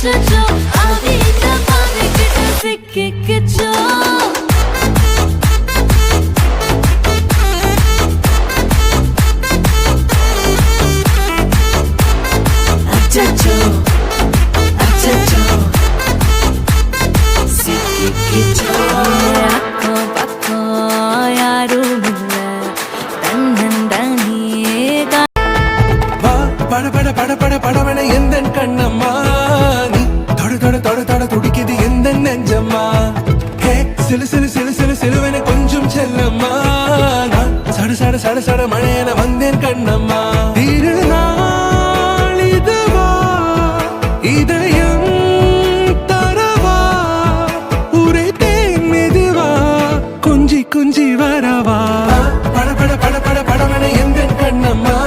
அச்சச்சோ ஆவித பாவிக்கிட்ட சிக்கிக்கிச்சோ அச்சச்சோ அச்சச்சோ சிக்கிக்கிச்சோ அக்கம் பக்கம் யாரும் இல்ல தன்னந்தனியே பட பட பட பட படவன எந்த கண்ணம்மா நீ தொட தொட தொட தொட துடிக்குது எந்த நெஞ்சம்மா ஹே சிலு சிலு சிலு சிலு சிலுவன கொஞ்சம் செல்லம்மா நான் சட சட சட சட மழையன வந்தேன் கண்ணம்மா திருநாள் இதுவா இதயம் தரவா உரைத்தேன் மெதுவா குஞ்சி குஞ்சி வரவா பட பட பட பட படவன எந்த கண்ணம்மா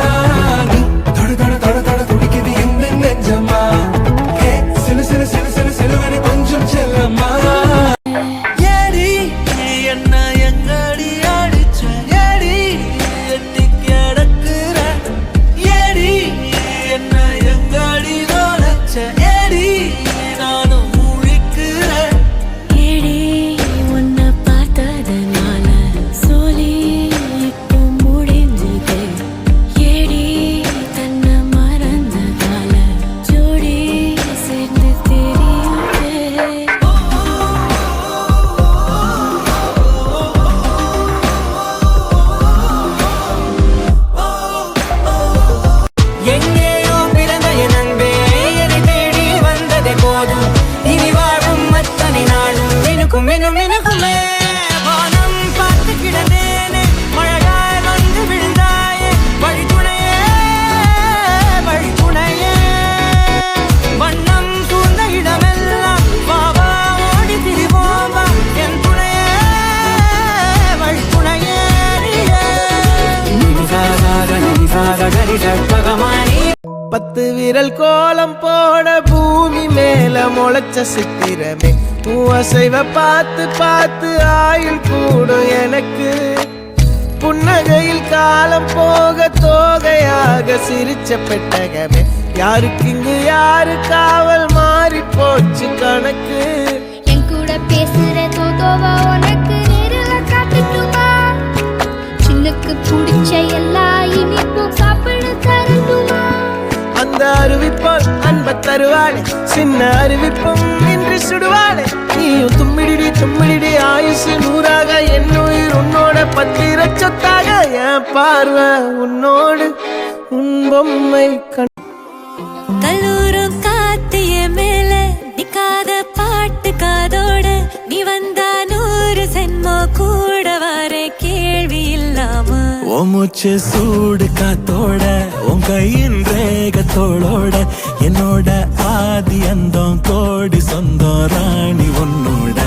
பத்து விரல் கோலம் போட பூமி மேல முளைச்ச சித்திரமே அசைவ பார்த்து பார்த்து ஆயுள் கூடும் எனக்கு புன்னகையில் காலம் போக தோகையாக சிரிச்ச பெட்டகமே யாருக்கு இங்கு யாரு காவல் மாறி போச்சு கணக்கு என் கூட பேசுற தோதோவா உனக்கு நேரில் காட்டுட்டுமா சின்னுக்கு பிடிச்ச எல்லா இனிப்பும் சாப்பிட தரட்டுமா அந்த அறிவிப்பால் அன்ப தருவாளே சின்ன அறிவிப்பும் இன்று சுடுவாளே நீயும் தும்மிடி தும்மிடி ஆயுசு நூறாக என் உயிர் உன்னோட பத்திர சொத்தாக என் பார்வை உன்னோடு உன் பொம்மை கல்லூரும் காத்திய மேல நிக்காத பாட்டு காதோட நீ வந்தா 100 சென்மோ கூட வர கேள்வி இல்லாம மூச்சு சூடு காத்தோட உன் கையின் ரேகத்தோளோட என்னோட ஆதி அந்தம் கோடி சொந்தம் ராணி உன்னோட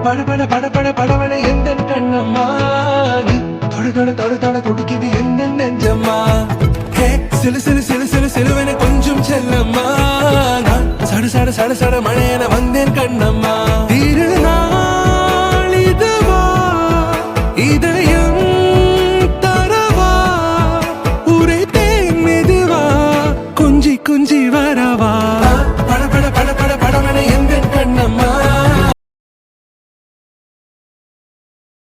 பட பட பட பட படவன எந்த கண்ணம்மா நீ தொட தொட தொட தொட துடிக்குது எந்த நெஞ்சம்மா ஹே சிலு சிலு சிலு சிலு சிலுவன கொஞ்சம் செல்லம்மா நான் சட சட சட சட மழையன வந்தேன் கண்ணம்மா